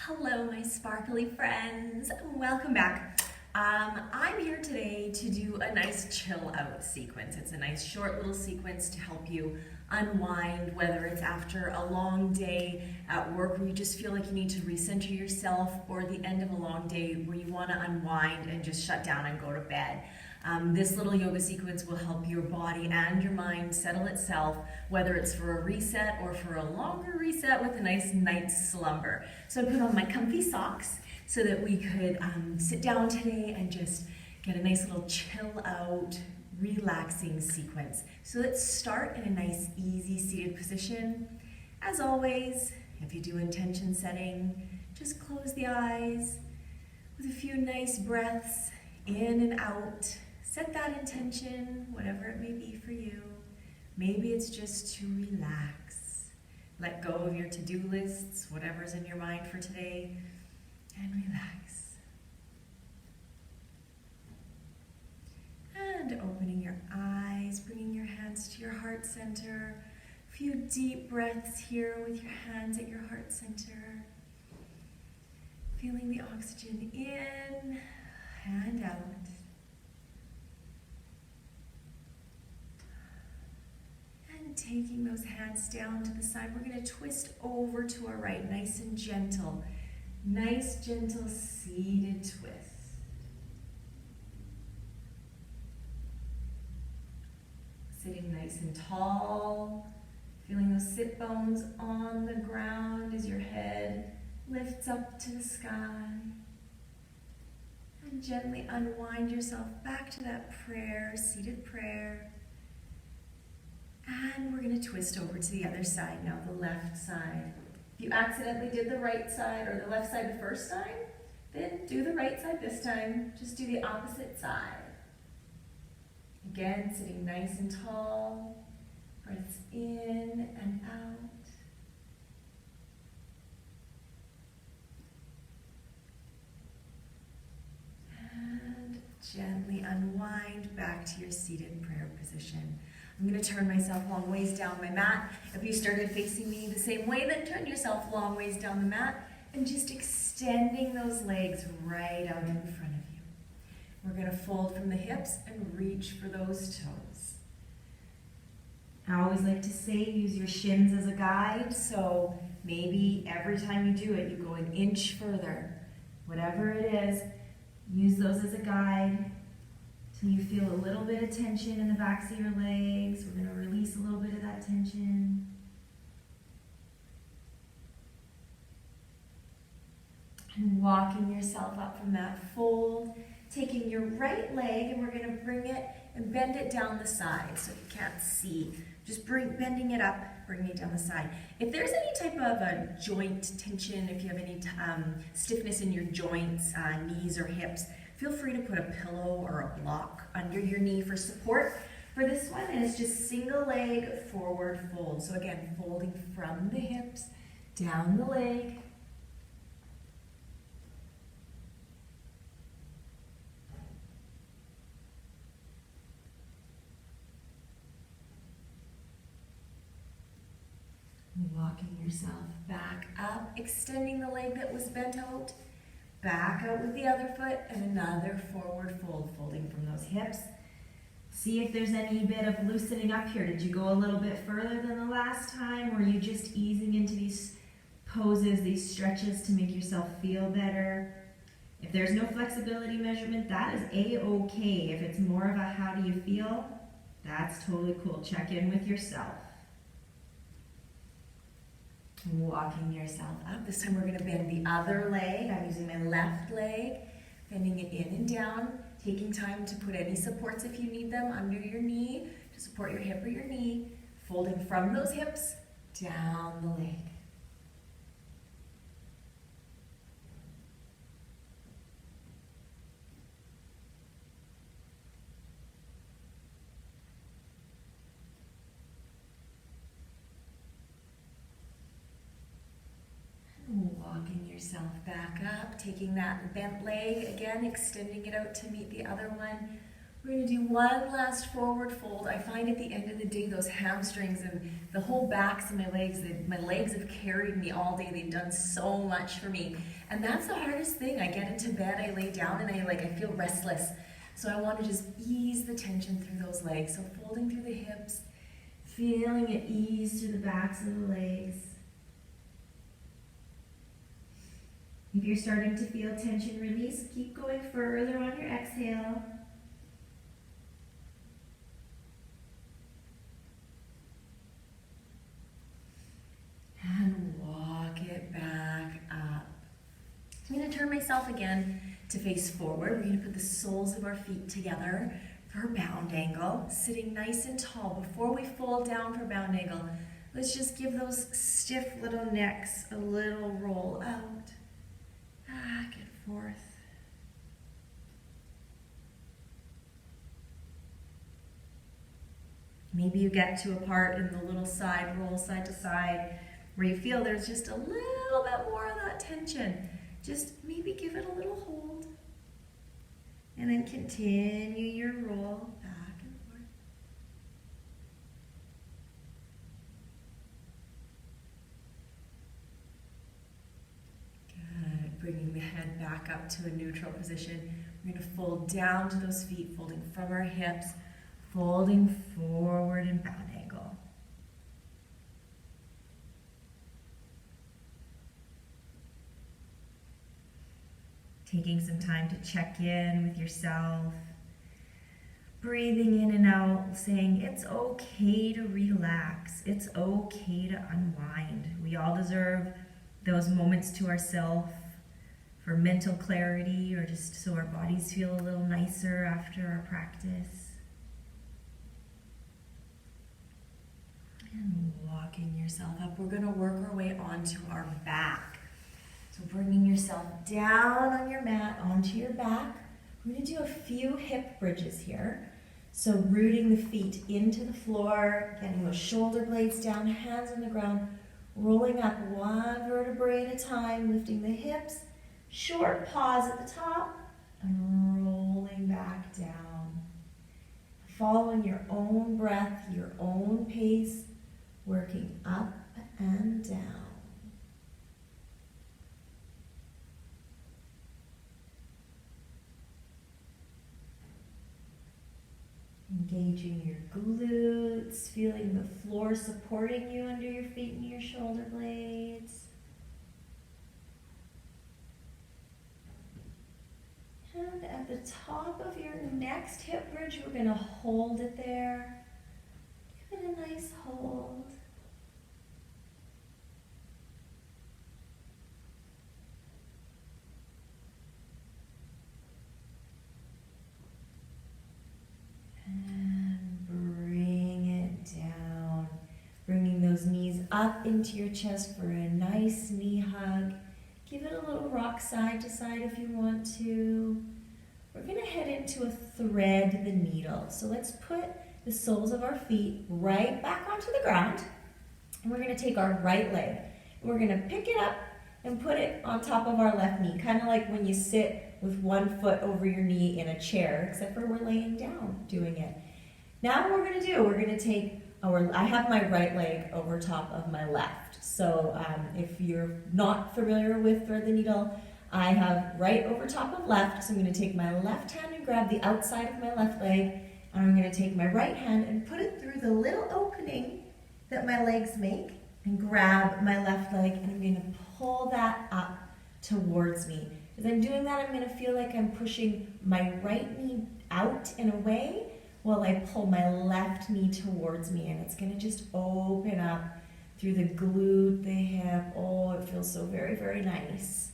Hello, my sparkly friends. Welcome back. I'm here today to do a nice chill out sequence. It's a nice short little sequence to help you unwind, whether it's after a long day at work where you just feel like you need to recenter yourself, or the end of a long day where you want to unwind and just shut down and go to bed. This little yoga sequence will help your body and your mind settle itself, whether it's for a reset or for a longer reset with a nice night's slumber. So I put on my comfy socks so that we could sit down today and just get a nice little chill out, relaxing sequence. So let's start in a nice, easy seated position. As always, if you do intention setting, just close the eyes with a few nice breaths in and out. Set that intention, whatever it may be for you. Maybe it's just to relax. Let go of your to-do lists, whatever's in your mind for today, and relax. And opening your eyes, bringing your hands to your heart center. A few deep breaths here with your hands at your heart center. Feeling the oxygen in and out. Taking those hands down to the side, we're going to twist over to our right, nice and gentle. Nice, gentle, seated twist. Sitting nice and tall, feeling those sit bones on the ground as your head lifts up to the sky. And gently unwind yourself back to that prayer, seated prayer. And we're going to twist over to the other side now, the left side. If you accidentally did the right side or the left side the first time, then do the right side this time. Just do the opposite side. Again, sitting nice and tall. Breaths in and out. And gently unwind back to your seated prayer position. I'm going to turn myself long ways down my mat. If you started facing me the same way, then turn yourself long ways down the mat and just extending those legs right out in front of you. We're going to fold from the hips and reach for those toes. I always like to say use your shins as a guide, so maybe every time you do it, you go an inch further. Whatever it is, use those as a guide. Till you feel a little bit of tension in the backs of your legs. We're going to release a little bit of that tension. And walking yourself up from that fold, taking your right leg, and we're going to bring it and bend it down the side so you can't see. Just bending it up, bringing it down the side. If there's any type of a joint tension, if you have any stiffness in your joints, knees or hips, feel free to put a pillow or a block under your knee for support. For this one, and it's just single leg forward fold. So again, folding from the hips, down the leg. Walking yourself back up, extending the leg that was bent out. Back out with the other foot and another forward fold, folding from those hips. See if there's any bit of loosening up here. Did you go a little bit further than the last time? Or are you just easing into these poses, these stretches to make yourself feel better? If there's no flexibility measurement, that is A-okay. If it's more of a how do you feel, that's totally cool. Check in with yourself. Walking yourself up. This time we're going to bend the other leg. I'm using my left leg, bending it in and down, taking time to put any supports if you need them under your knee to support your hip or your knee, folding from those hips down the leg. Walking yourself back up, taking that bent leg, again, extending it out to meet the other one We're gonna do one last forward fold. I find at the end of the day, those hamstrings and the whole backs of my legs have carried me all day. They've done so much for me. And that's the hardest thing. I get into bed, I lay down, and I feel restless. So I want to just ease the tension through those legs. So folding through the hips, feeling it ease through the backs of the legs. If you're starting to feel tension release, keep going further on your exhale. And walk it back up. I'm going to turn myself again to face forward. We're going to put the soles of our feet together for bound angle, sitting nice and tall. Before we fold down for bound angle, let's just give those stiff little necks a little roll out, back and forth. Maybe you get to a part in the little side roll, side to side, where you feel there's just a little bit more of that tension. Just maybe give it a little hold. And then continue your roll back and forth. Good. Bringing the head back up to a neutral position. We're going to fold down to those feet, folding from our hips, folding forward in bound angle. Taking some time to check in with yourself, breathing in and out, saying it's okay to relax, it's okay to unwind. We all deserve those moments to ourselves for mental clarity or just so our bodies feel a little nicer after our practice. And walking yourself up, we're going to work our way onto our back. So bringing yourself down on your mat, onto your back. We're going to do a few hip bridges here. So rooting the feet into the floor, getting those shoulder blades down, hands on the ground, rolling up one vertebrae at a time, lifting the hips, short pause at the top, and rolling back down. Following your own breath, your own pace, working up and down. Engaging your glutes, feeling the floor supporting you under your feet and your shoulder blades. And at the top of your next hip bridge, we're going to hold it there. Give it a nice hold. Bringing those knees up into your chest for a nice knee hug. Give it a little rock side to side if you want to. We're going to head into a thread the needle. So let's put the soles of our feet right back onto the ground. And we're going to take our right leg. And we're going to pick it up and put it on top of our left knee. Kind of like when you sit with one foot over your knee in a chair, except for we're laying down doing it. Now what we're going to do, we're going to take I have my right leg over top of my left. So if you're not familiar with thread the needle, I have right over top of left. So I'm going to take my left hand and grab the outside of my left leg. And I'm going to take my right hand and put it through the little opening that my legs make and grab my left leg. And I'm going to pull that up towards me. As I'm doing that, I'm going to feel like I'm pushing my right knee out and away, while I pull my left knee towards me, and it's going to just open up through the glute, the hip. Oh, it feels so very, very nice.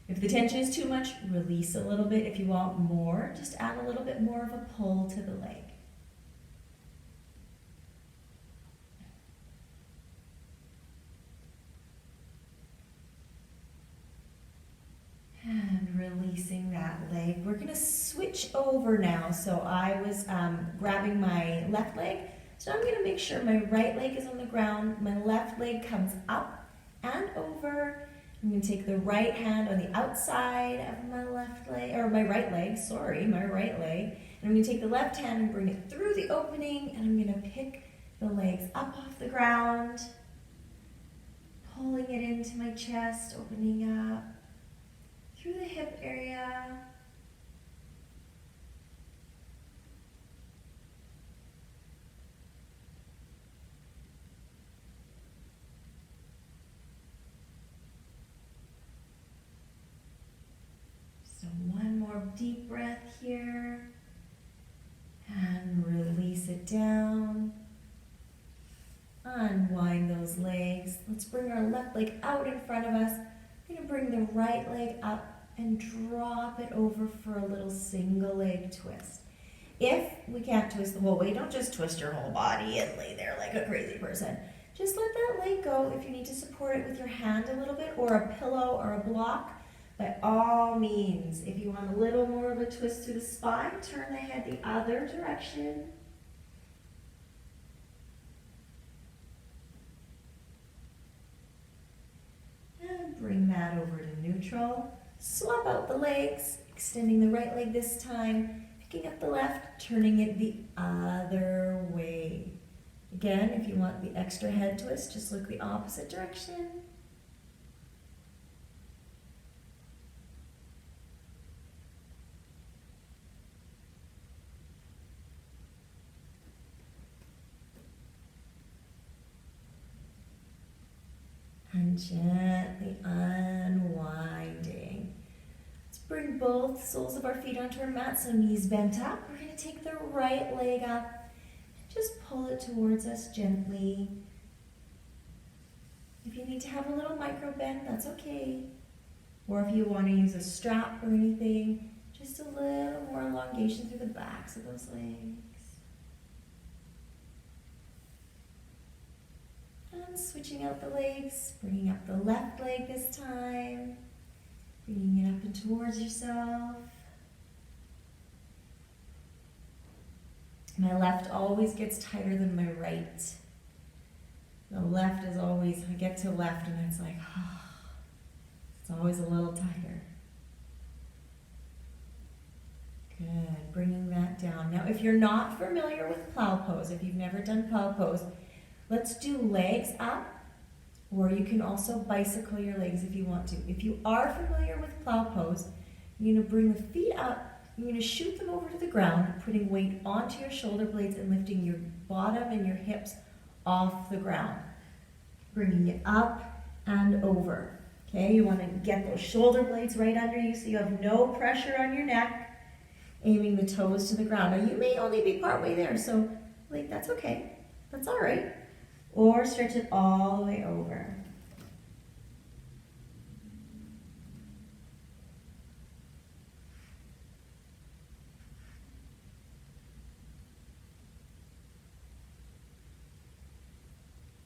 If the tension is too much, release a little bit. If you want more, just add a little bit more of a pull to the leg. And releasing that leg. We're going to switch over now. So I was grabbing my left leg. So I'm going to make sure my right leg is on the ground. My left leg comes up and over. I'm going to take the right hand on the outside of my left leg, or my right leg, sorry, my right leg. And I'm going to take the left hand and bring it through the opening, and I'm going to pick the legs up off the ground, pulling it into my chest, opening up through the hip area. So one more deep breath here, and release it down. Unwind those legs. Let's bring our left leg out in front of us. We're going to bring the right leg up and drop it over for a little single leg twist. If we can't twist the whole way, don't just twist your whole body and lay there like a crazy person. Just let that leg go. If you need to support it with your hand a little bit, or a pillow or a block, by all means. If you want a little more of a twist through the spine, turn the head the other direction. And bring that over to neutral. Swap out the legs, extending the right leg this time, picking up the left, turning it the other way. Again, if you want the extra head twist, just look the opposite direction. And gently unwinding. Let's bring both soles of our feet onto our mat, so knees bent up. We're going to take the right leg up and just pull it towards us gently. If you need to have a little micro bend, that's okay. Or if you want to use a strap or anything, just a little more elongation through the backs of those legs. And switching out the legs, bringing up the left leg this time, bringing it up and towards yourself. My left always gets tighter than my right. The left is always, I get to left and it's like, it's always a little tighter. Good, bringing that down. Now, if you're not familiar with plow pose, if you've never done plow pose, let's do legs up, or you can also bicycle your legs if you want to. If you are familiar with plow pose, you're going to bring the feet up, you're going to shoot them over to the ground, putting weight onto your shoulder blades and lifting your bottom and your hips off the ground. Bringing it up and over. Okay, you want to get those shoulder blades right under you so you have no pressure on your neck, aiming the toes to the ground. Now you may only be partway there, so like that's okay. That's all right. Or stretch it all the way over.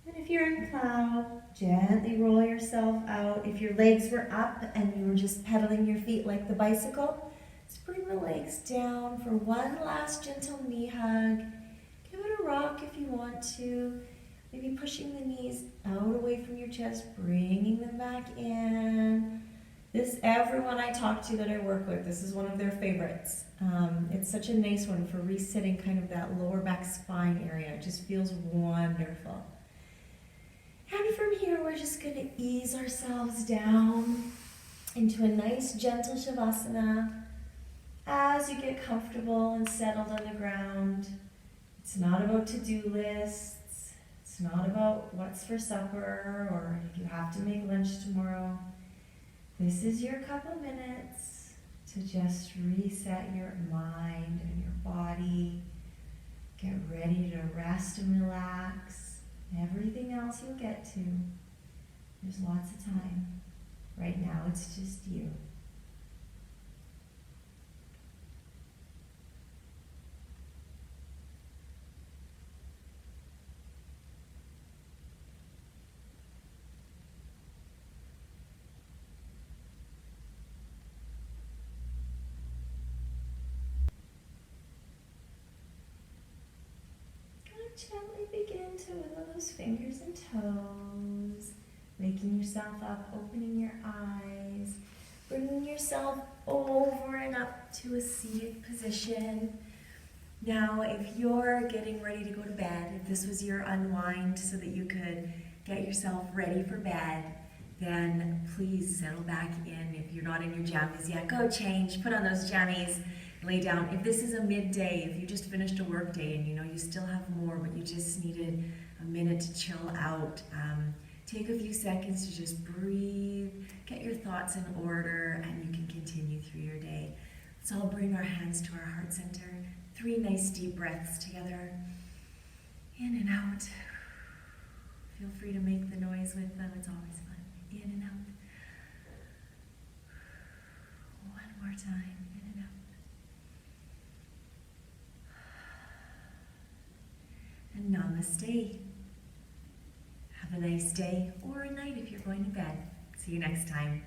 And if you're in plow, gently roll yourself out. If your legs were up and you were just pedaling your feet like the bicycle, let's bring the legs down for one last gentle knee hug. Give it a rock if you want to. Maybe pushing the knees out away from your chest, bringing them back in. Everyone I talk to that I work with, this is one of their favorites. It's such a nice one for resetting kind of that lower back spine area. It just feels wonderful. And from here, we're just going to ease ourselves down into a nice gentle Shavasana. As you get comfortable and settled on the ground, it's not about to-do lists. It's not about what's for supper or if you have to make lunch tomorrow. This is your couple minutes to just reset your mind and your body. Get ready to rest and relax. Everything else you'll get to. There's lots of time. Right now it's just you. Gently begin to wiggle those fingers and toes. Waking yourself up, opening your eyes, bringing yourself over and up to a seated position. Now, if you're getting ready to go to bed, if this was your unwind so that you could get yourself ready for bed, then please settle back in. If you're not in your jammies yet, go change, put on those jammies, lay down. If this is a midday, if you just finished a work day and you know you still have more, but you just needed a minute to chill out, take a few seconds to just breathe, get your thoughts in order, and you can continue through your day. Let's all bring our hands to our heart center. 3 nice deep breaths together. In and out. Feel free to make the noise with them, it's always fun. In and out. One more time, in and out. And namaste. Have a nice day or a night if you're going to bed. See you next time.